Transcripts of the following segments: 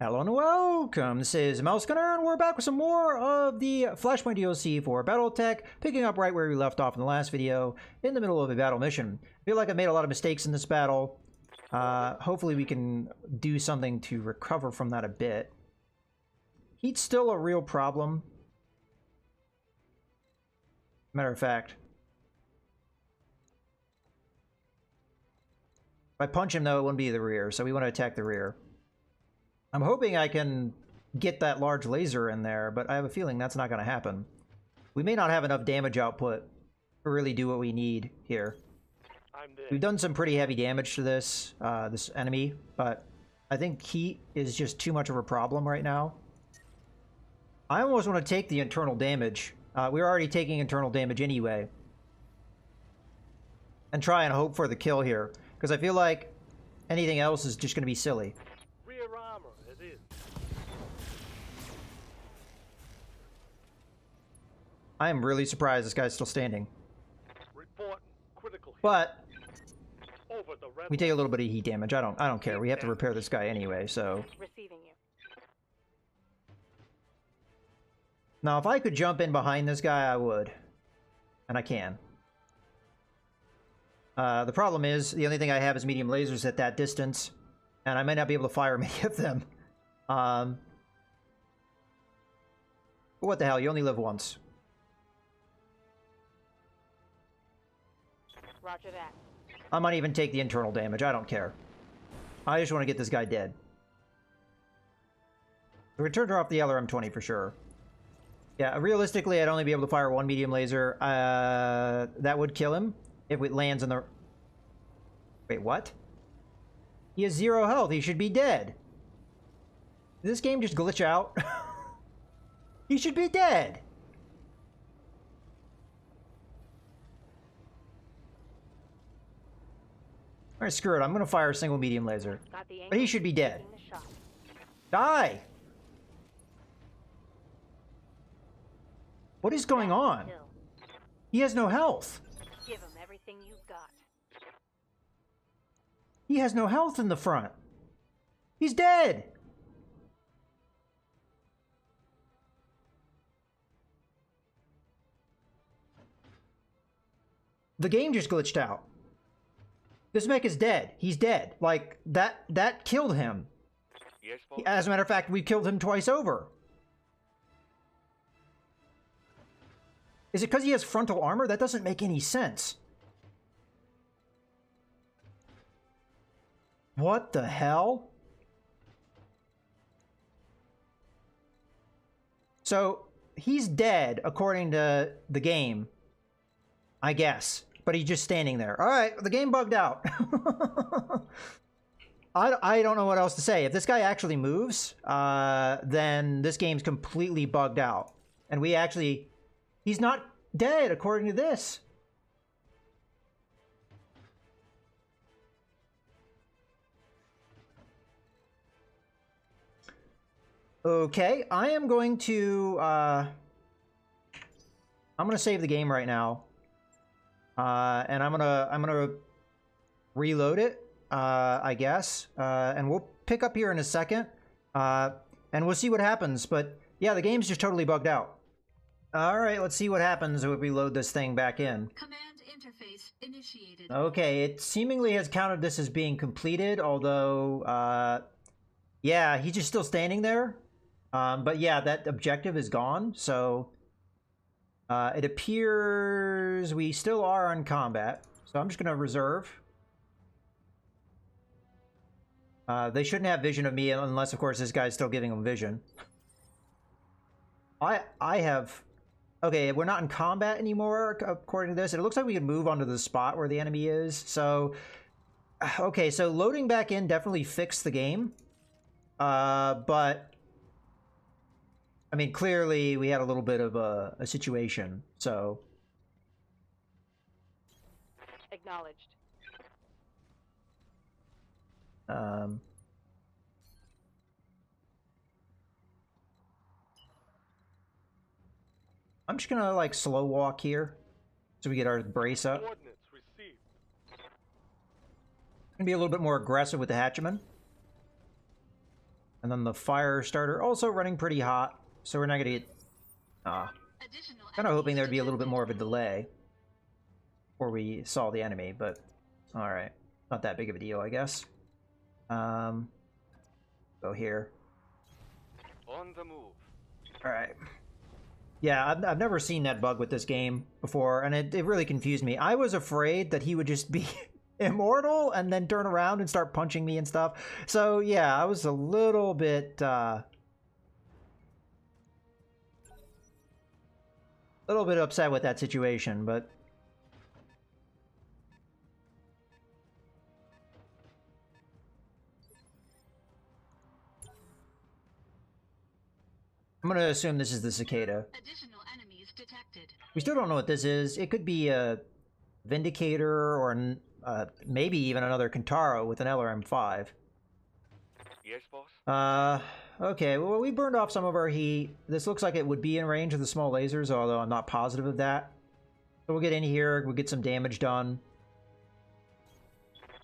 Hello and welcome, this is Mouse Gunner, and we're back with some more of the Flashpoint DLC for BattleTech, picking up right where we left off in the last video, in the middle of a battle mission. I feel like I made a lot of mistakes in this battle. Hopefully we can do something to recover from that a bit. Heat's still a real problem. Matter of fact, if I punch him though, it wouldn't be the rear, so we want to attack the rear. I'm hoping I can get that large laser in there, but I have a feeling that's not going to happen. We may not have enough damage output to really do what we need here. We've done some pretty heavy damage to this this enemy, but I think heat is just too much of a problem right now. I almost want to take the internal damage. We're already taking internal damage anyway. And try and hope for the kill here, because I feel like anything else is just going to be silly. I am really surprised this guy's still standing. But we take a little bit of heat damage. I don't care. We have to repair this guy anyway, so. Now, if I could jump in behind this guy, I would. And I can. The problem is, the only thing I have is medium lasers at that distance. And I might not be able to fire many of them. But what the hell, you only live once. Roger that. I might even take the internal damage. I don't care. I just want to get this guy dead. We're going to turn her off the LRM-20 for sure. Yeah, realistically, I'd only be able to fire one medium laser. That would kill him if it lands in the... Wait, what? He has 0 health. He should be dead. Did this game just glitch out? He should be dead. Alright, screw it. I'm gonna fire a single medium laser. But he should be dead. Die! What is going on? He has no health. Give him everything you've got. He has no health in the front. He's dead! The game just glitched out. This mech is dead. He's dead. Like, that killed him. Yes, As a matter of fact, we killed him twice over. Is it because he has frontal armor? That doesn't make any sense. What the hell? So, he's dead, according to the game. I guess. But he's just standing there. Alright, the game bugged out. I don't know what else to say. If this guy actually moves, then this game's completely bugged out. And we actually... He's not dead, according to this. Okay, I am going to... I'm going to save the game right now. And I'm gonna reload it, I guess, and we'll pick up here in a second, and we'll see what happens. But yeah, the game's just totally bugged out. All right, let's see what happens if we load this thing back in. Command interface initiated. Okay, it seemingly has counted this as being completed, although, yeah, he's just still standing there. But yeah, that objective is gone, so... it appears we still are on combat, so I'm just going to reserve. They shouldn't have vision of me unless, of course, this guy's still giving them vision. I have... Okay, we're not in combat anymore, according to this. It looks like we can move onto the spot where the enemy is, so... Okay, so loading back in definitely fixed the game. But... I mean, clearly we had a little bit of a situation, so... Acknowledged. I'm just gonna, like, slow walk here, so we get our brace up. Gonna be a little bit more aggressive with the Hatchman. And then the fire starter also running pretty hot, so we're not gonna get... Additional kind of hoping enemies there'd be a little bit detected. more of a delay before we saw the enemy, but alright. Not that big of a deal, I guess. Go here. On the move. Alright. Yeah, I've never seen that bug with this game before, and it really confused me. I was afraid that he would just be immortal and then turn around and start punching me and stuff. So yeah, I was a little bit upset with that situation, but I'm gonna assume this is the cicada. Additional enemies detected. We still don't know what this is. It could be a Vindicator or maybe even another Kintaro with an LRM-5. Yes, boss? Okay, well, we burned off some of our heat. This looks like it would be in range of the small lasers, although I'm not positive of that. So we'll get in here, we'll get some damage done.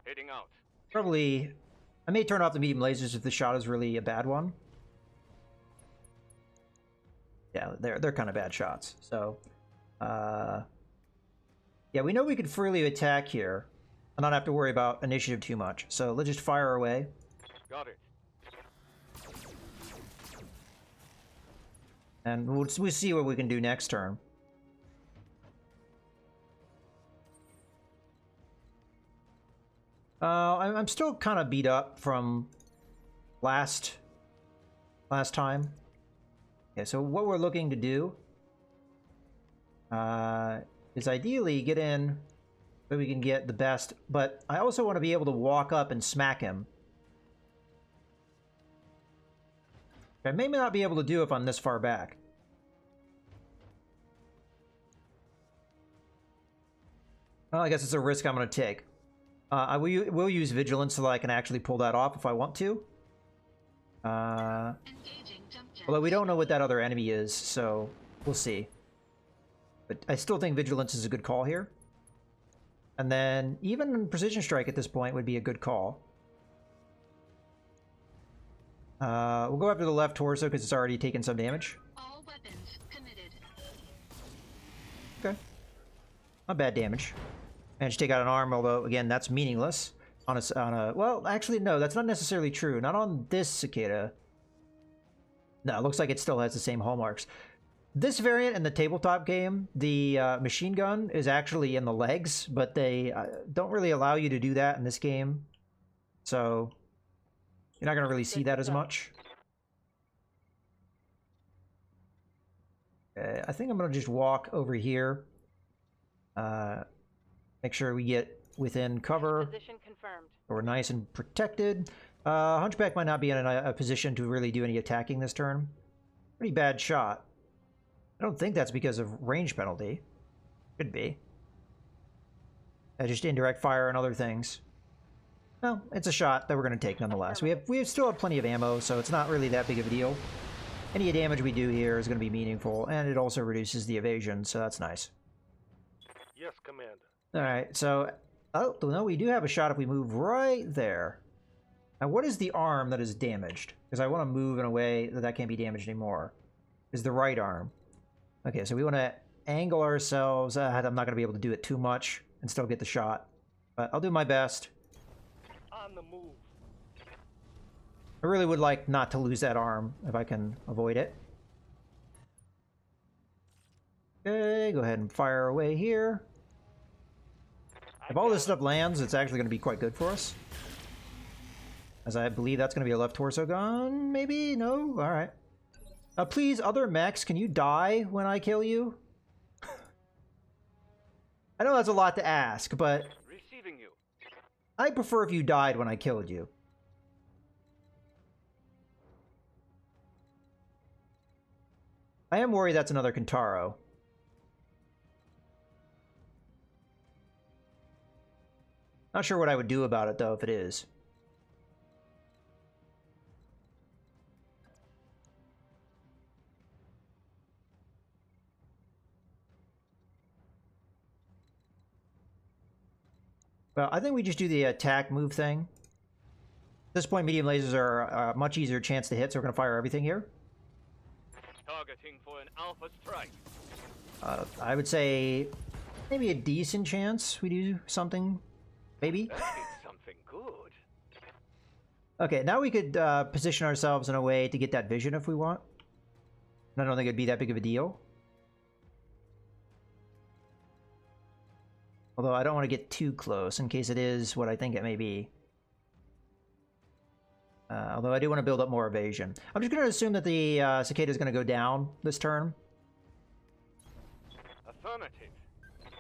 Heading out. Probably, I may turn off the medium lasers if the shot is really a bad one. Yeah, they're kind of bad shots. So, yeah, we know we could freely attack here and not have to worry about initiative too much. So let's just fire away. Got it. And we'll see what we can do next turn. I'm still kind of beat up from last time. Okay, so what we're looking to do is ideally get in so we can get the best, but I also want to be able to walk up and smack him. I may not be able to do if I'm this far back. Well, I guess it's a risk I'm going to take. I will use Vigilance so that I can actually pull that off if I want to. Engaging jump jet. Although we don't know what that other enemy is, so we'll see. But I still think Vigilance is a good call here. And then even Precision Strike at this point would be a good call. We'll go after the left torso because it's already taken some damage. All weapons committed. Okay. Not bad damage. Managed to take out an arm, although, again, that's meaningless. On a... Well, actually, no, that's not necessarily true. Not on this cicada. No, it looks like it still has the same hallmarks. This variant in the tabletop game, the machine gun is actually in the legs, but they don't really allow you to do that in this game. So, you're not going to really see that as much. Okay, I think I'm going to just walk over here. Make sure we get within cover. Position confirmed. So we're nice and protected. Hunchback might not be in a position to really do any attacking this turn. Pretty bad shot. I don't think that's because of range penalty. Could be. Just indirect fire and other things. No, it's a shot that we're going to take nonetheless. We still have plenty of ammo, so it's not really that big of a deal. Any damage we do here is going to be meaningful, and it also reduces the evasion, so that's nice. Yes, Commander. Alright, so... Oh, no, we do have a shot if we move right there. Now, what is the arm that is damaged? Because I want to move in a way that that can't be damaged anymore. Is the right arm. Okay, so we want to angle ourselves. I'm not going to be able to do it too much and still get the shot. But I'll do my best. On the move. I really would like not to lose that arm if I can avoid it. Okay, go ahead and fire away here. If all this stuff lands, it's actually going to be quite good for us. As I believe that's going to be a left torso gun, maybe? No? Alright. Please, other mechs, can you die when I kill you? I know that's a lot to ask, but Receiving you. I'd prefer if you died when I killed you. I am worried that's another Kintaro. Not sure what I would do about it, though, if it is. Well, I think we just do the attack move thing. At this point, medium lasers are a much easier chance to hit, so we're going to fire everything here. Targeting for an alpha strike. I would say maybe a decent chance we do something. Maybe. That is something good. Okay, now we could position ourselves in a way to get that vision if we want. I don't think it'd be that big of a deal. Although I don't want to get too close in case it is what I think it may be. Although I do want to build up more evasion. I'm just going to assume that the cicada is going to go down this turn. Affirmative.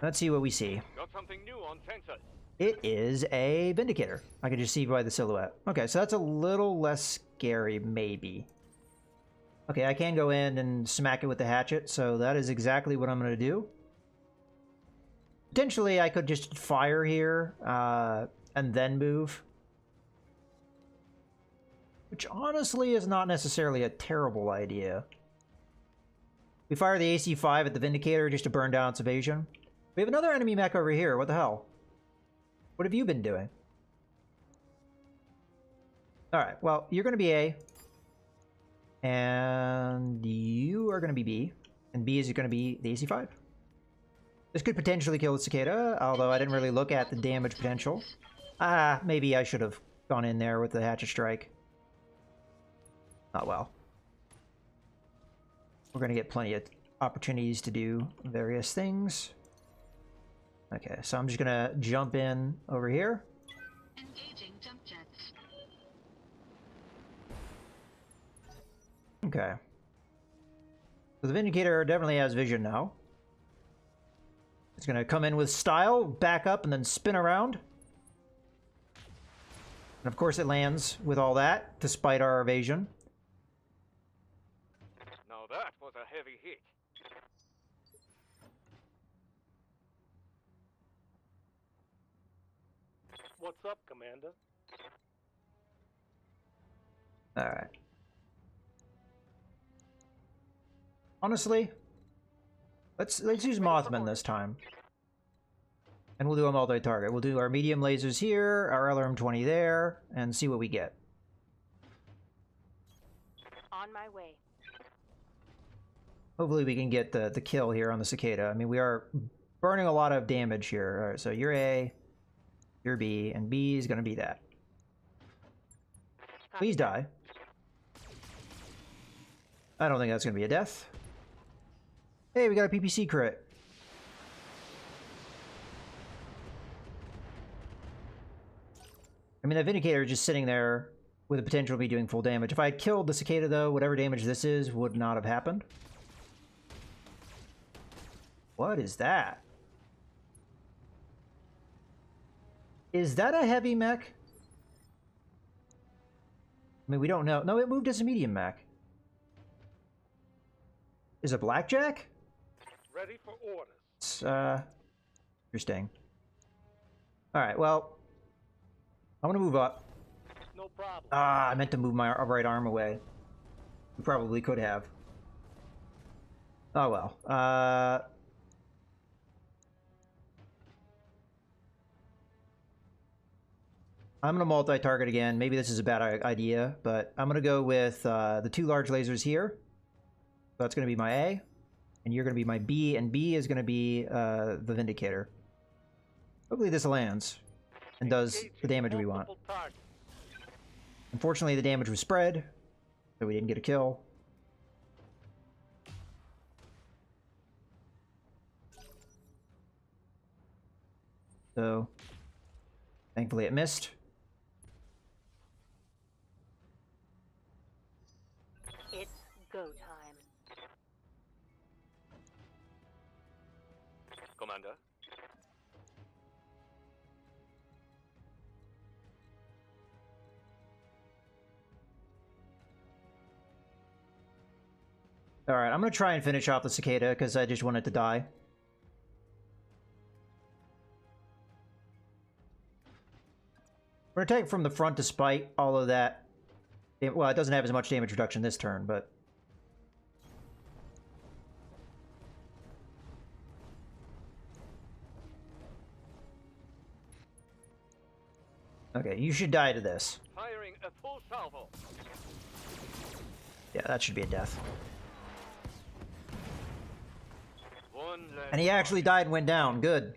Let's see what we see. Got something new on sensors. It is a Vindicator. I can just see by the silhouette. Okay, so that's a little less scary, maybe. Okay, I can go in and smack it with the hatchet, so that is exactly what I'm going to do. Potentially, I could just fire here and then move. Which honestly is not necessarily a terrible idea. We fire the AC-5 at the Vindicator just to burn down its evasion. We have another enemy mech over here. What the hell? What have you been doing? Alright, well, you're going to be A. And you are going to be B. And B is going to be the AC-5. This could potentially kill the cicada, although I didn't really look at the damage potential. Maybe I should have gone in there with the hatchet strike. Oh well. We're going to get plenty of opportunities to do various things. Okay, so I'm just going to jump in over here. Engaging jump jets. Okay. So the Vindicator definitely has vision now. It's going to come in with style, back up, and then spin around. And of course it lands with all that, despite our evasion. Now that was a heavy hit. What's up, Commander? Alright. Honestly, let's use Mothman this time. And we'll do a multi-target. We'll do our medium lasers here, our LRM-20 there, and see what we get. On my way. Hopefully we can get the kill here on the cicada. I mean, we are burning a lot of damage here. Alright, so you're A, you're B, and B is going to be that. Please die. I don't think that's going to be a death. Hey, we got a PPC crit. I mean, that Vindicator is just sitting there with the potential of me doing full damage. If I had killed the cicada, though, whatever damage this is would not have happened. What is that? Is that a heavy mech? I mean, we don't know. No, it moved as a medium mech. Is it Blackjack? Ready for orders. It's, interesting. Alright, well, I'm gonna move up. No problem. I meant to move my right arm away. We probably could have. Oh well. I'm gonna multi-target again. Maybe this is a bad idea, but I'm gonna go with the two large lasers here. So that's gonna be my A, and you're gonna be my B, and B is gonna be the Vindicator. Hopefully this lands and does the damage we want. Unfortunately, the damage was spread, so we didn't get a kill. So, thankfully it missed. It's go time. Commander. Alright, I'm gonna try and finish off the cicada, because I just want it to die. We're gonna take it from the front despite all of that. Well, it doesn't have as much damage reduction this turn, but... Okay, you should die to this. Firing a full salvo. Yeah, that should be a death. One less. And he actually died and went down. Good.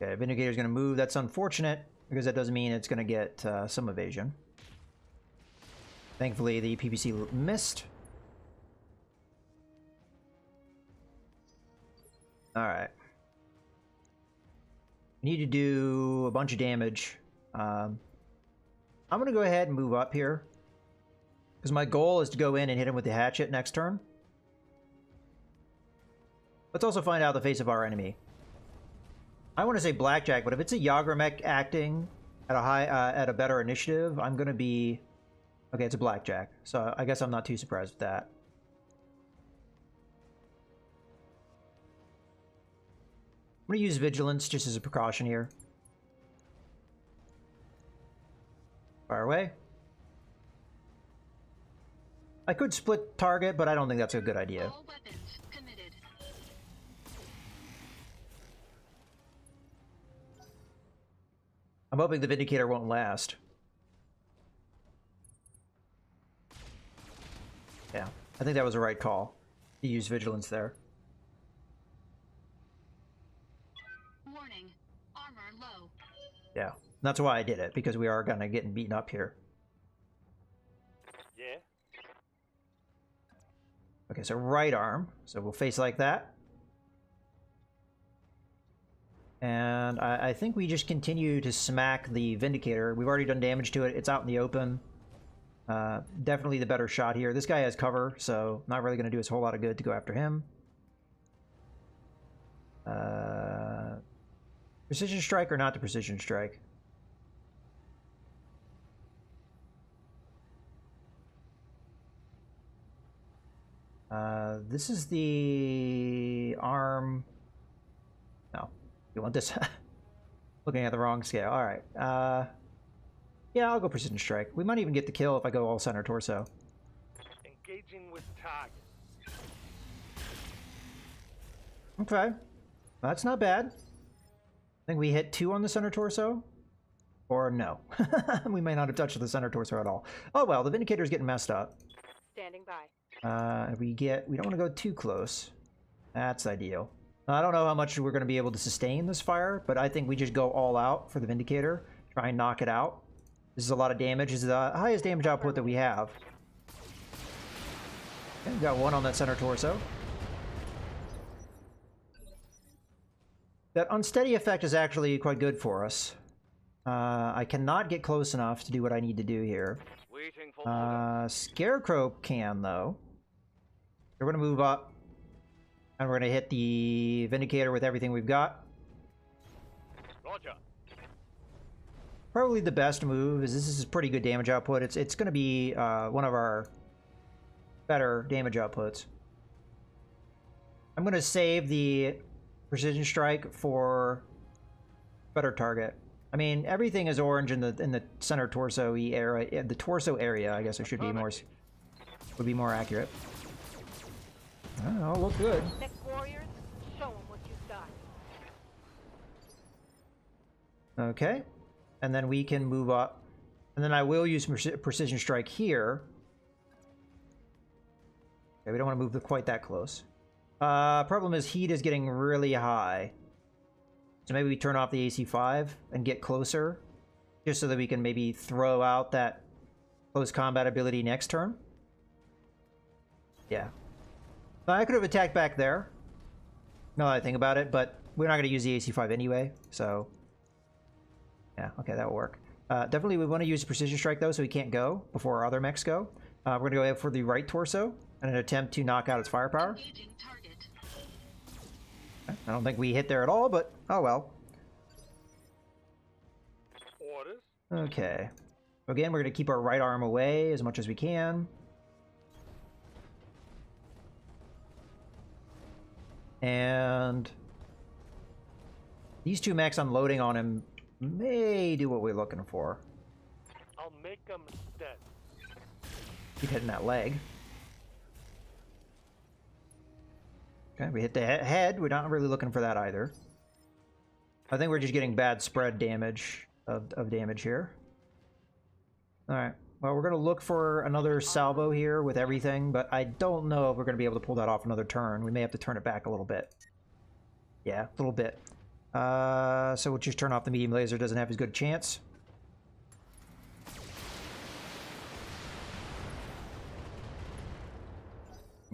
Okay, Vindicator's gonna move. That's unfortunate, because that doesn't mean it's gonna get some evasion. Thankfully, the PPC missed. Alright. Need to do a bunch of damage. I'm gonna go ahead and move up here, because my goal is to go in and hit him with the hatchet next turn. Let's also find out the face of our enemy. I want to say Blackjack, but if it's a Yagramech acting at a at a better initiative, I'm gonna be... Okay, it's a Blackjack, so I guess I'm not too surprised with that. I'm gonna use Vigilance just as a precaution here. Fire away. I could split target, but I don't think that's a good idea. All weapons committed. I'm hoping the Vindicator won't last. Yeah, I think that was the right call to use Vigilance there. Warning. Armor low. Yeah, that's why I did it, because we are gonna get beaten up here. Yeah? Okay, so right arm. So we'll face like that. And I think we just continue to smack the Vindicator. We've already done damage to it. It's out in the open. Definitely the better shot here. This guy has cover, so not really going to do us a whole lot of good to go after him. Precision strike or not the precision strike? This is the arm. No, you want this? Looking at the wrong scale. All right. Yeah, I'll go precision strike. We might even get the kill if I go all center torso. Engaging with target. Okay, that's not bad. I think we hit 2 on the center torso, or no. We may not have touched the center torso at all. Oh well, the Vindicator's getting messed up. Standing by. We don't want to go too close. That's ideal. I don't know how much we're going to be able to sustain this fire, but I think we just go all out for the Vindicator. Try and knock it out. This is a lot of damage. This is the highest damage output that we have. Okay, we got 1 on that center torso. That unsteady effect is actually quite good for us. I cannot get close enough to do what I need to do here. Waiting for Scarecrow can, though. We're going to move up, and we're going to hit the Vindicator with everything we've got. Roger. Probably the best move is this is pretty good damage output. It's going to be one of our better damage outputs. I'm going to save the precision strike for better target. I mean, everything is orange in the center torso-y area. The torso area, I guess it should be more would be more accurate. Oh, look good. Next warriors, show them what you've got. Okay, and then we can move up, and then I will use precision strike here. Okay, we don't want to move quite that close. Problem is heat is getting really high. So maybe we turn off the AC5 and get closer, just so that we can maybe throw out that close combat ability next turn. Yeah. I could have attacked back there, now that I think about it, but we're not going to use the AC5 anyway, so... Yeah, okay, that'll work. Definitely we want to use Precision Strike, though, so we can't go before our other mechs go. We're going to go for the right torso and an attempt to knock out its firepower. Engaging target. Okay, I don't think we hit there at all, but oh well. Orders? Okay. Again, we're going to keep our right arm away as much as we can. And these 2 mechs unloading on him may do what we're looking for. I'll make them dead. Keep hitting that leg. Okay, we hit the head. We're not really looking for that either. I think we're just getting bad spread damage. of damage here. Alright, well, we're going to look for another salvo here with everything, but I don't know if we're going to be able to pull that off another turn. We may have to turn it back a little bit. Yeah, a little bit. So we'll just turn off the medium laser. Doesn't have as good a chance.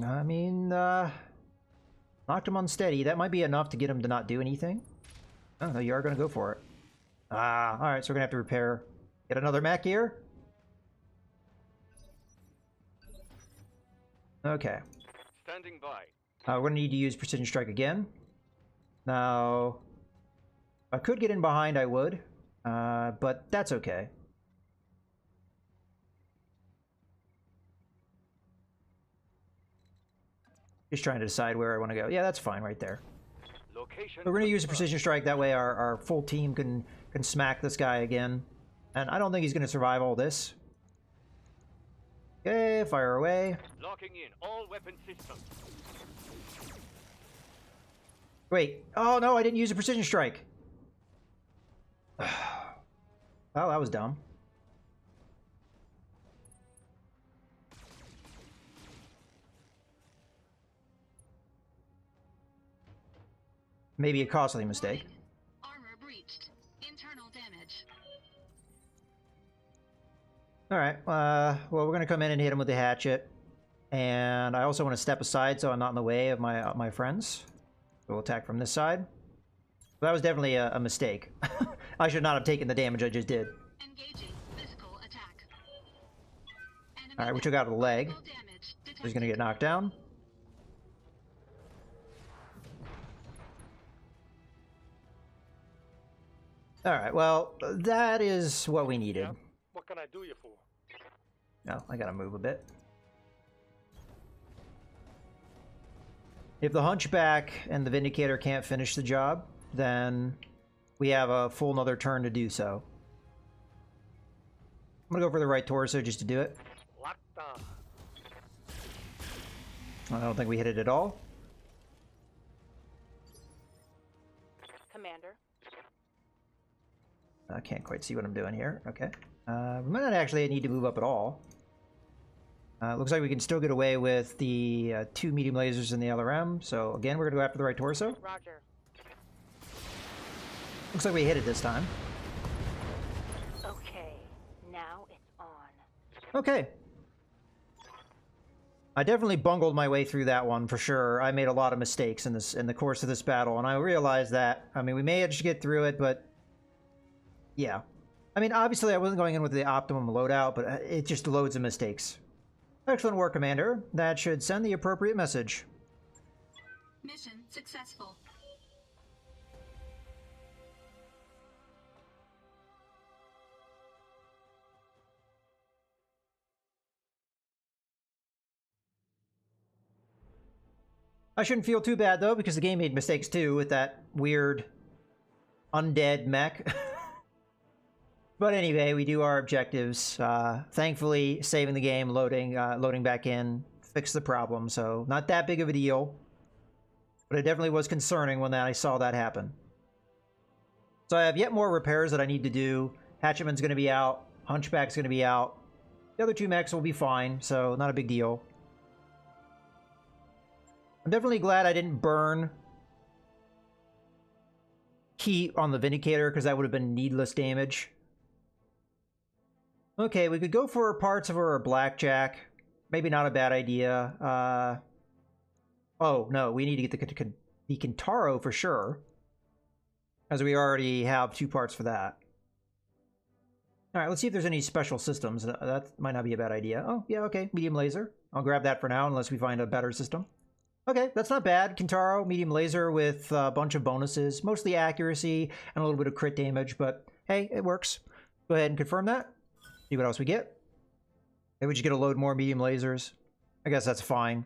I mean, knocked him unsteady. That might be enough to get him to not do anything. Oh, no, you are going to go for it. Ah, alright, so we're going to have to repair. Get another mech here. Okay. Standing by. We're going to need to use Precision Strike again. Now, if I could get in behind, I would. But that's okay. Just trying to decide where I want to go. Yeah, that's fine right there. Location. We're going to use a Precision Strike. That way our full team can smack this guy again. And I don't think he's going to survive all this. Okay, fire away. Locking in all weapon systems. Wait. Oh, no, I didn't use a Precision Strike. Well, that was dumb. Maybe a costly mistake. Armor breached. Internal damage. Alright, well, we're going to come in and hit him with the hatchet. And I also want to step aside so I'm not in the way of my friends. We'll attack from this side. That was definitely a mistake. I should not have taken the damage I just did. Engaging physical attack. Alright, we took out the leg. He's going to get knocked down. Alright, well, that is what we needed. Yeah? What can I do you for? No, I gotta move a bit. If the Hunchback and the Vindicator can't finish the job, then we have a full another turn to do so. I'm gonna go for the right torso just to do it. Locked on. I don't think we hit it at all. Commander. I can't quite see what I'm doing here. Okay. We might not actually need to move up at all. Looks like we can still get away with the 2 medium lasers in the LRM. So again, we're going to go after the right torso. Roger. Looks like we hit it this time. Okay, now it's on. Okay. I definitely bungled my way through that one for sure. I made a lot of mistakes in the course of this battle, and I realized that. I mean, we managed to get through it, but yeah. I mean, obviously I wasn't going in with the optimum loadout, but it just loads of mistakes. Excellent work, Commander. That should send the appropriate message. Mission successful. I shouldn't feel too bad, though, because the game made mistakes, too, with that weird undead mech. But anyway, we do our objectives. Thankfully, saving the game, loading back in, fixed the problem, so not that big of a deal. But it definitely was concerning when I saw that happen. So I have yet more repairs that I need to do. Hatchetman's going to be out. Hunchback's going to be out. The other 2 mechs will be fine, so not a big deal. I'm definitely glad I didn't burn heat on the Vindicator, because that would have been needless damage. Okay, we could go for parts of our Blackjack. Maybe not a bad idea. Oh, no, we need to get the Kintaro for sure, as we already have 2 parts for that. Alright, let's see if there's any special systems. That might not be a bad idea. Oh, yeah, okay, medium laser. I'll grab that for now, unless we find a better system. Okay, that's not bad. Kintaro, medium laser with a bunch of bonuses. Mostly accuracy and a little bit of crit damage, but hey, it works. Go ahead and confirm that. See what else we get. Maybe we just get to load more medium lasers. I guess that's fine.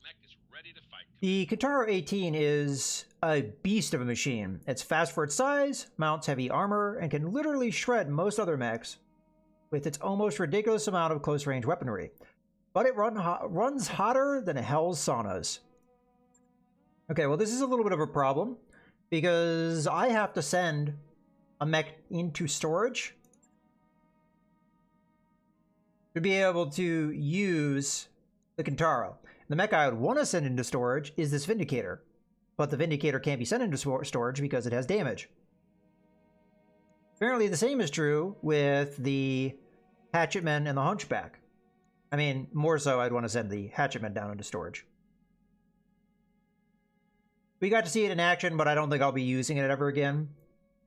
mech is ready to fight. The Kataro 18 is a beast of a machine. It's fast for its size, mounts heavy armor, and can literally shred most other mechs with its almost ridiculous amount of close-range weaponry. But it runs hotter than hell's saunas. Okay, well, this is a little bit of a problem because I have to send a mech into storage to be able to use the Kintaro. The mech I would want to send into storage is this Vindicator, but the Vindicator can't be sent into storage because it has damage. Apparently the same is true with the Hatchetman and the Hunchback. I mean, more so I'd want to send the Hatchetman down into storage. We got to see it in action, but I don't think I'll be using it ever again.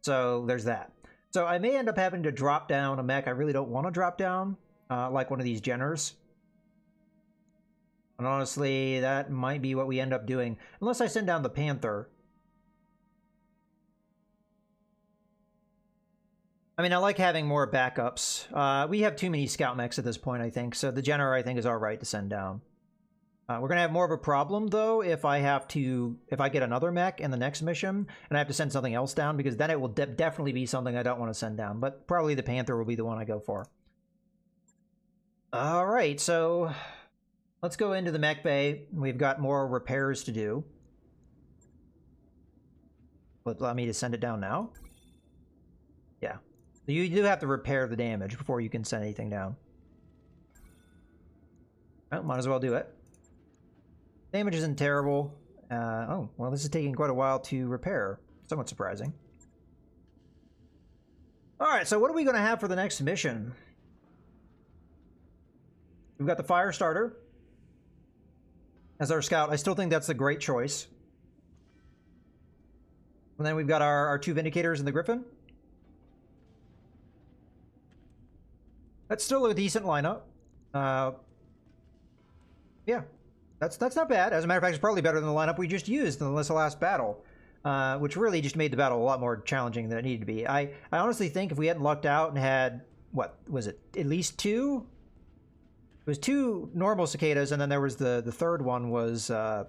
So there's that. So I may end up having to drop down a mech I really don't want to drop down, like one of these Jenners. And honestly, that might be what we end up doing. Unless I send down the Panther. I mean, I like having more backups. We have too many scout mechs at this point, I think. So the Jenner, I think, is alright to send down. We're going to have more of a problem, though, if I get another mech in the next mission, and I have to send something else down, because then it will definitely be something I don't want to send down. But probably the Panther will be the one I go for. Alright, so let's go into the mech bay. We've got more repairs to do. Would allow me to send it down now? Yeah. So you do have to repair the damage before you can send anything down. Well, might as well do it. Damage isn't terrible. Oh, well, this is taking quite a while to repair. Somewhat surprising. Alright, so what are we going to have for the next mission? We've got the Firestarter as our scout. I still think that's a great choice. And then we've got our two Vindicators and the Griffin. That's still a decent lineup. Yeah, that's not bad. As a matter of fact, it's probably better than the lineup we just used in the last battle, which really just made the battle a lot more challenging than it needed to be. I honestly think if we hadn't lucked out and had, what was it, at least two? It was two normal cicadas, and then there was the third one was the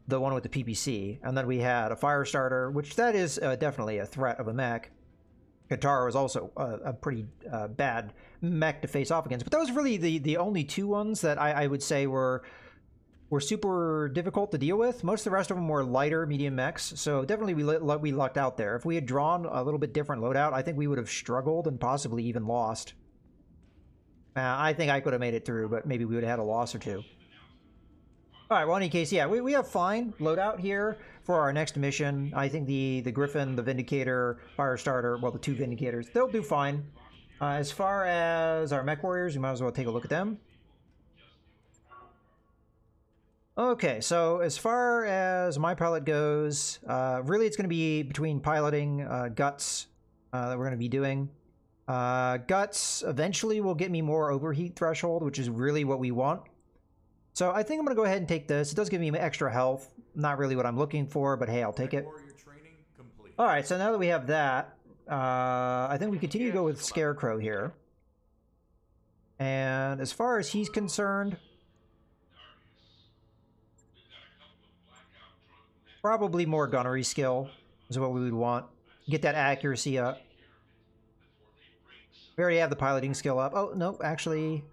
one with the PPC, and then we had a Firestarter, which that is definitely a threat of a mech. Katara was also a pretty bad mech to face off against, but that was really the only two ones that I would say were super difficult to deal with. Most of the rest of them were lighter, medium mechs, so definitely we lucked out there. If we had drawn a little bit different loadout, I think we would have struggled and possibly even lost. I think I could have made it through, but maybe we would have had a loss or two. Alright, well, in any case, yeah, we have fine loadout here for our next mission. I think the Griffin, the Vindicator, Firestarter, well, the two Vindicators, they'll do fine. As far as our mech warriors, we might as well take a look at them. Okay, so as far as my pilot goes, really it's going to be between piloting Guts that we're going to be doing. Guts eventually will get me more overheat threshold, which is really what we want. So I think I'm going to go ahead and take this. It does give me extra health. Not really what I'm looking for, but hey, I'll take it. Alright, so now that we have that, I think we continue to go with Scarecrow here. And as far as he's concerned, probably more gunnery skill is what we would want. Get that accuracy up. We already have the piloting skill up. Oh, no, actually...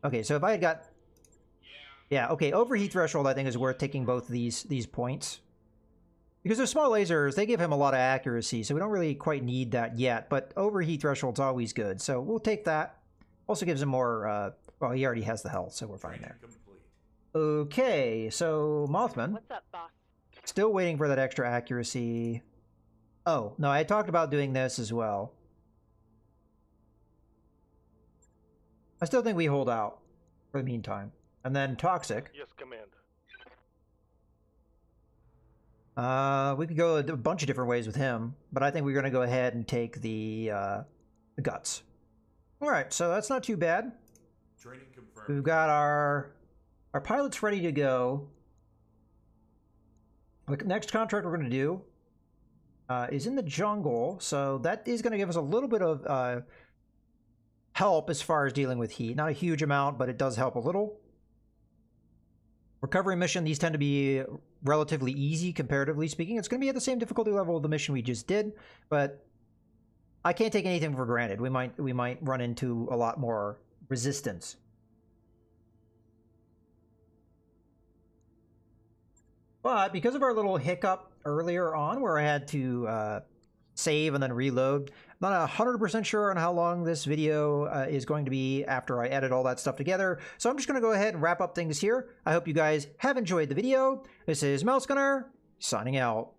Okay, so if I had got... Yeah, okay, overheat threshold I think is worth taking both of these points. Because they're small lasers, they give him a lot of accuracy, so we don't really quite need that yet, but overheat threshold's always good, so we'll take that. Also gives him more, well, he already has the health, so we're fine there. Okay, so Mothman. What's up, boss? Still waiting for that extra accuracy. Oh, no, I talked about doing this as well. I still think we hold out for the meantime. And then Toxic. Yes, Commander. We could go a bunch of different ways with him, but I think we're going to go ahead and take the Guts. Alright, so that's not too bad. Training confirmed. We've got our pilots ready to go. The next contract we're going to do is in the jungle, so that is going to give us a little bit of help as far as dealing with heat. Not a huge amount, but it does help a little. Recovery mission, these tend to be relatively easy, comparatively speaking. It's going to be at the same difficulty level of the mission we just did, but I can't take anything for granted. We might run into a lot more resistance. But because of our little hiccup earlier on where I had to save and then reload, I'm not 100% sure on how long this video is going to be after I edit all that stuff together. So I'm just going to go ahead and wrap up things here. I hope you guys have enjoyed the video. This is Mouse Gunner, signing out.